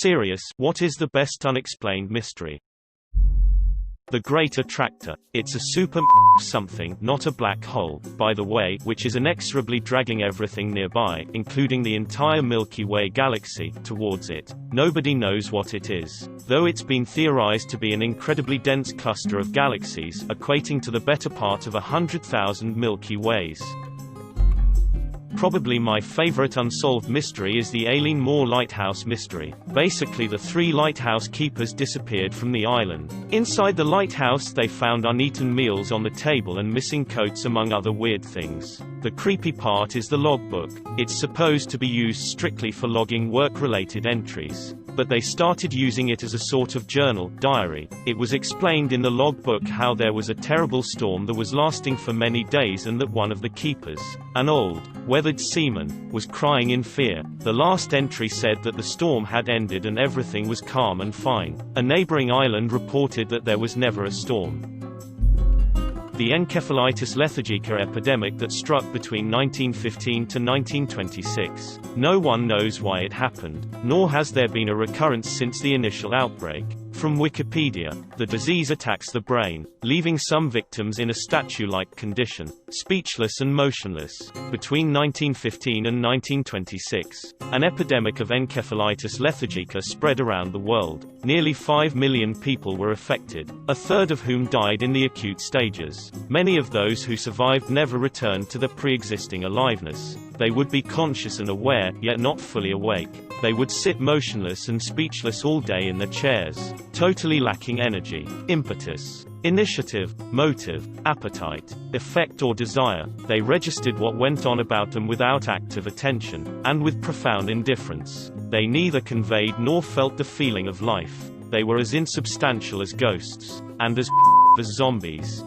Serious, what is the best unexplained mystery? The Great Attractor. It's a super something, not a black hole, by the way, which is inexorably dragging everything nearby, including the entire Milky Way galaxy, towards it. Nobody knows what it is, though it's been theorized to be an incredibly dense cluster of galaxies, equating to the better part of 100,000 Milky Ways. Probably my favorite unsolved mystery is the Aileen Moore Lighthouse mystery. Basically, the 3 lighthouse keepers disappeared from the island. Inside the lighthouse they found uneaten meals on the table and missing coats among other weird things. The creepy part is the logbook. It's supposed to be used strictly for logging work-related entries, but they started using it as a sort of journal, diary. It was explained in the logbook how there was a terrible storm that was lasting for many days and that one of the keepers, an old, weathered seaman, was crying in fear. The last entry said that the storm had ended and everything was calm and fine. A neighboring island reported that there was never a storm. The encephalitis lethargica epidemic that struck between 1915 to 1926. No one knows why it happened, nor has there been a recurrence since the initial outbreak. From Wikipedia, the disease attacks the brain, leaving some victims in a statue-like condition, speechless and motionless. Between 1915 and 1926, an epidemic of encephalitis lethargica spread around the world. Nearly 5 million people were affected, a third of whom died in the acute stages. Many of those who survived never returned to their pre-existing aliveness. They would be conscious and aware, yet not fully awake. They would sit motionless and speechless all day in their chairs, totally lacking energy, impetus, initiative, motive, appetite, effect or desire. They registered what went on about them without active attention, and with profound indifference. They neither conveyed nor felt the feeling of life. They were as insubstantial as ghosts, and as zombies.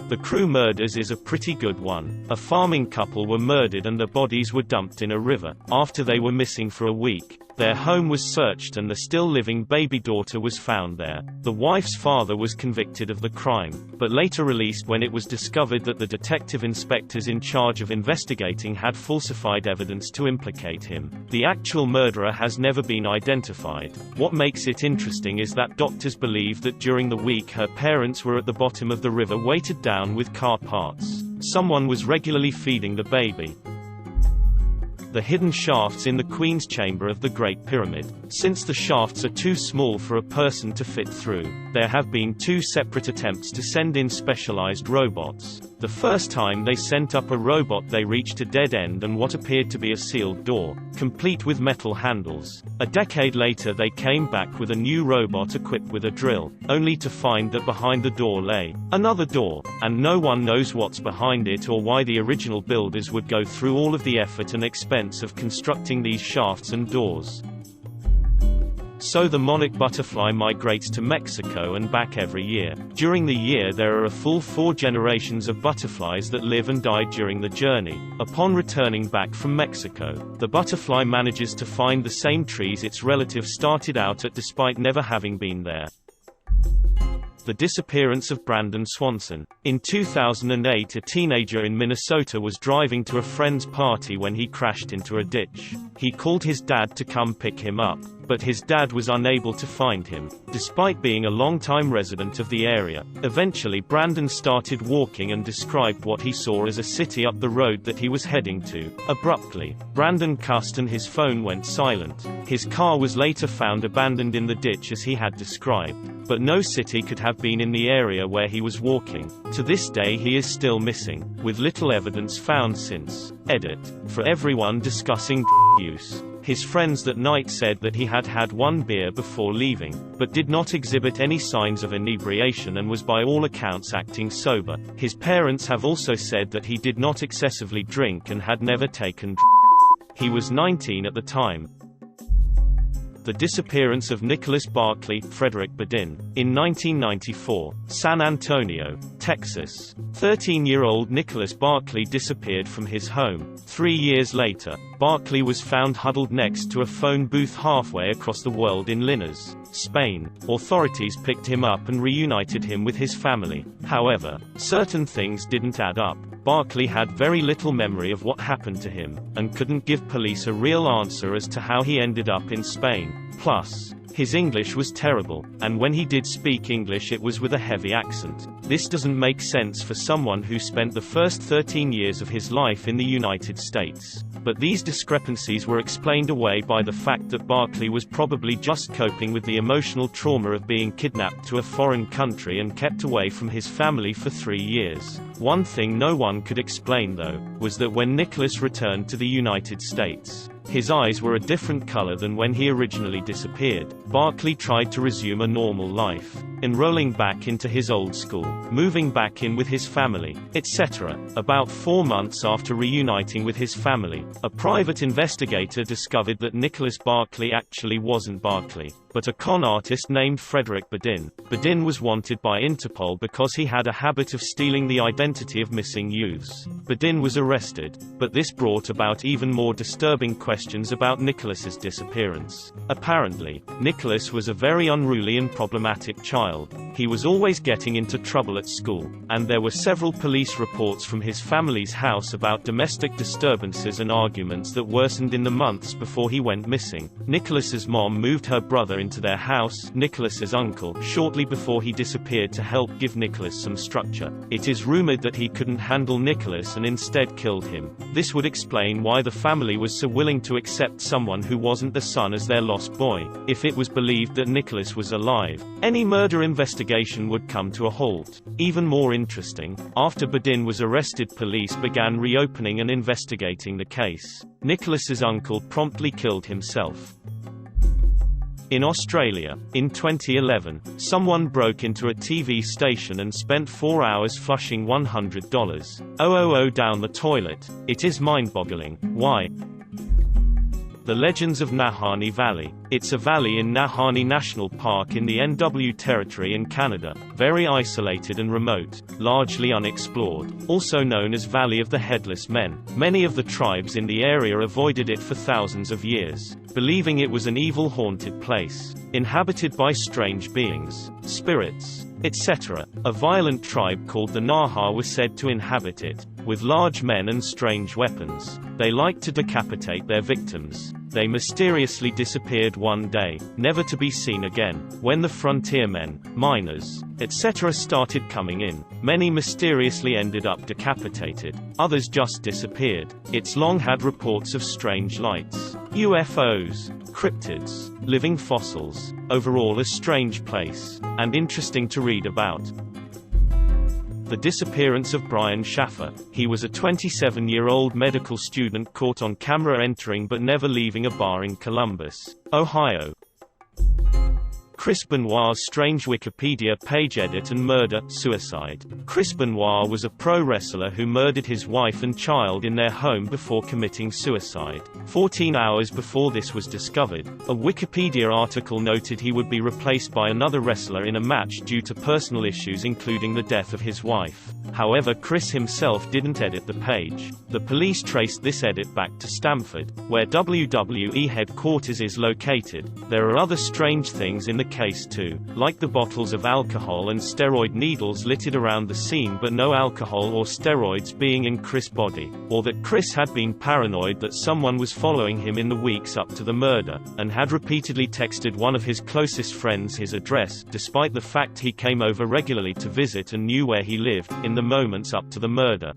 The Crew murders is a pretty good one. A farming couple were murdered and their bodies were dumped in a river. After they were missing for a week, their home was searched and the still-living baby daughter was found there. The wife's father was convicted of the crime, but later released when it was discovered that the detective inspectors in charge of investigating had falsified evidence to implicate him. The actual murderer has never been identified. What makes it interesting is that doctors believe that during the week her parents were at the bottom of the river weighted down with car parts. Someone was regularly feeding the baby. The hidden shafts in the Queen's Chamber of the Great Pyramid. Since the shafts are too small for a person to fit through, there have been 2 separate attempts to send in specialized robots. The first time they sent up a robot, they reached a dead end and what appeared to be a sealed door, complete with metal handles. A decade later they came back with a new robot equipped with a drill, only to find that behind the door lay another door, and no one knows what's behind it or why the original builders would go through all of the effort and expense of constructing these shafts and doors. So the monarch butterfly migrates to Mexico and back every year. During the year there are a full 4 generations of butterflies that live and die during the journey. Upon returning back from Mexico, the butterfly manages to find the same trees its relatives started out at despite never having been there. The disappearance of Brandon Swanson. In 2008, a teenager in Minnesota was driving to a friend's party when he crashed into a ditch. He called his dad to come pick him up, but his dad was unable to find him, despite being a long-time resident of the area. Eventually Brandon started walking and described what he saw as a city up the road that he was heading to. Abruptly, Brandon cussed and his phone went silent. His car was later found abandoned in the ditch as he had described, but no city could have been in the area where he was walking. To this day he is still missing, with little evidence found since. Edit. For everyone discussing use. His friends that night said that he had had 1 beer before leaving, but did not exhibit any signs of inebriation and was by all accounts acting sober. His parents have also said that he did not excessively drink and had never taken He was 19 at the time. The disappearance of Nicholas Barkley, Frederick Badin. In 1994, San Antonio, Texas, 13-year-old Nicholas Barkley disappeared from his home. 3 years later, Barkley was found huddled next to a phone booth halfway across the world in Linares, Spain. Authorities picked him up and reunited him with his family. However, certain things didn't add up. Barkley had very little memory of what happened to him, and couldn't give police a real answer as to how he ended up in Spain. Plus, his English was terrible, and when he did speak English it was with a heavy accent. This doesn't make sense for someone who spent the first 13 years of his life in the United States. But these discrepancies were explained away by the fact that Barkley was probably just coping with the emotional trauma of being kidnapped to a foreign country and kept away from his family for 3 years. One thing no one could explain though, was that when Nicholas returned to the United States, his eyes were a different color than when he originally disappeared. Barkley tried to resume a normal life, enrolling back into his old school, moving back in with his family, etc. About 4 months after reuniting with his family, a private investigator discovered that Nicholas Barkley actually wasn't Barkley, but a con artist named Frederick Badin. Badin was wanted by Interpol because he had a habit of stealing the identity of missing youths. Badin was arrested, but this brought about even more disturbing questions about Nicholas's disappearance. Apparently, Nicholas was a very unruly and problematic child. He was always getting into trouble at school, and there were several police reports from his family's house about domestic disturbances and arguments that worsened in the months before he went missing. Nicholas's mom moved her brother into their house, Nicholas's uncle, shortly before he disappeared to help give Nicholas some structure. It is rumored that he couldn't handle Nicholas and instead killed him. This would explain why the family was so willing to accept someone who wasn't the son as their lost boy. If it was believed that Nicholas was alive, any murder investigation would come to a halt. Even more interesting, after Badin was arrested, police began reopening and investigating the case. Nicholas's uncle promptly killed himself. In Australia, in 2011, someone broke into a TV station and spent 4 hours flushing $100,000 down the toilet. It is mind-boggling. Why? The Legends of Nahanni Valley. It's a valley in Nahanni National Park in the NW Territory in Canada, very isolated and remote, largely unexplored, also known as Valley of the Headless Men. Many of the tribes in the area avoided it for thousands of years, believing it was an evil haunted place, inhabited by strange beings, spirits, etc. A violent tribe called the Naha was said to inhabit it, with large men and strange weapons. They liked to decapitate their victims. They mysteriously disappeared one day, never to be seen again. When the frontiermen, miners, etc. started coming in, many mysteriously ended up decapitated. Others just disappeared. It's long had reports of strange lights, UFOs, cryptids, living fossils. Overall a strange place, and interesting to read about. The disappearance of Brian Schaffer. He was a 27-year-old medical student caught on camera entering but never leaving a bar in Columbus, Ohio. Chris Benoit's strange Wikipedia page: edit and murder, suicide. Chris Benoit was a pro wrestler who murdered his wife and child in their home before committing suicide. 14 hours before this was discovered, a Wikipedia article noted he would be replaced by another wrestler in a match due to personal issues including the death of his wife. However, Chris himself didn't edit the page. The police traced this edit back to Stamford, where WWE headquarters is located. There are other strange things in the case too, like the bottles of alcohol and steroid needles littered around the scene but no alcohol or steroids being in Chris' body, or that Chris had been paranoid that someone was following him in the weeks up to the murder, and had repeatedly texted one of his closest friends his address, despite the fact he came over regularly to visit and knew where he lived, in the moments up to the murder.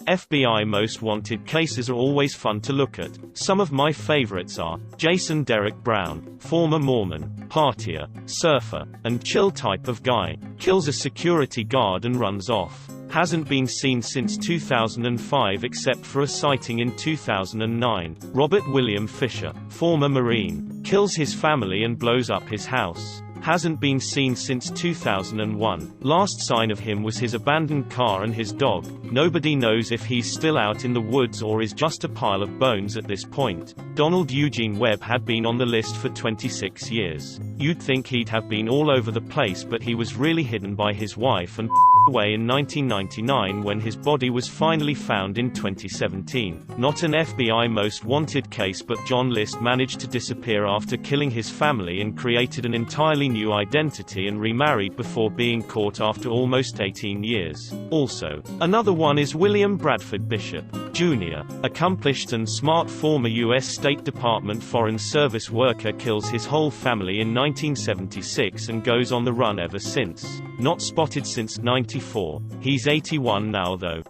FBI most wanted cases are always fun to look at. Some of my favorites are Jason Derek Brown, former Mormon, partier, surfer, and chill type of guy, kills a security guard and runs off. Hasn't been seen since 2005 except for a sighting in 2009. Robert William Fisher, former Marine, kills his family and blows up his house. Hasn't been seen since 2001. Last sign of him was his abandoned car and his dog. Nobody knows if he's still out in the woods or is just a pile of bones at this point. Donald Eugene Webb had been on the list for 26 years. You'd think he'd have been all over the place, but he was really hidden by his wife and away in 1999 when his body was finally found in 2017. Not an FBI most wanted case, but John List managed to disappear after killing his family and created an entirely new identity and remarried before being caught after almost 18 years. Also, another one is William Bradford Bishop, Jr., accomplished and smart former U.S. State Department Foreign Service worker, kills his whole family in 1976 and goes on the run ever since. Not spotted since '94. He's 81 now though.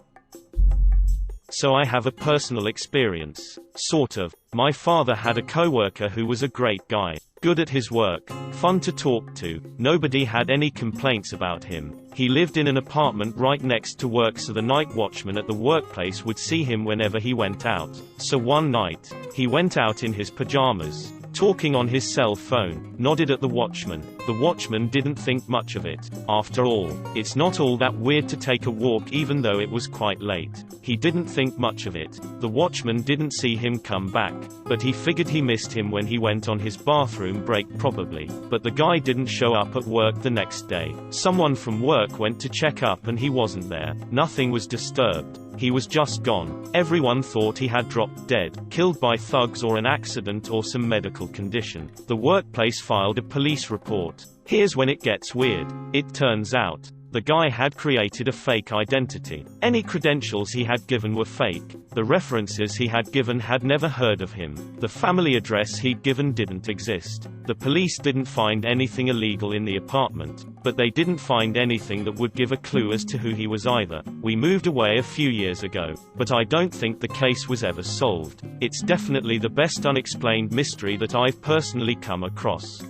So I have a personal experience. Sort of. My father had a coworker who was a great guy. Good at his work, fun to talk to, nobody had any complaints about him. He lived in an apartment right next to work, so the night watchman at the workplace would see him whenever he went out. So one night, he went out in his pajamas, talking on his cell phone, nodded at the watchman. The watchman didn't think much of it. After all, it's not all that weird to take a walk even though it was quite late. He didn't think much of it. The watchman didn't see him come back, but he figured he missed him when he went on his bathroom break probably. But the guy didn't show up at work the next day. Someone from work went to check up and he wasn't there. Nothing was disturbed. He was just gone. Everyone thought he had dropped dead, killed by thugs or an accident or some medical condition. The workplace filed a police report. Here's when it gets weird. It turns out, the guy had created a fake identity. Any credentials he had given were fake. The references he had given had never heard of him. The family address he'd given didn't exist. The police didn't find anything illegal in the apartment, but they didn't find anything that would give a clue as to who he was either. We moved away a few years ago, but I don't think the case was ever solved. It's definitely the best unexplained mystery that I've personally come across.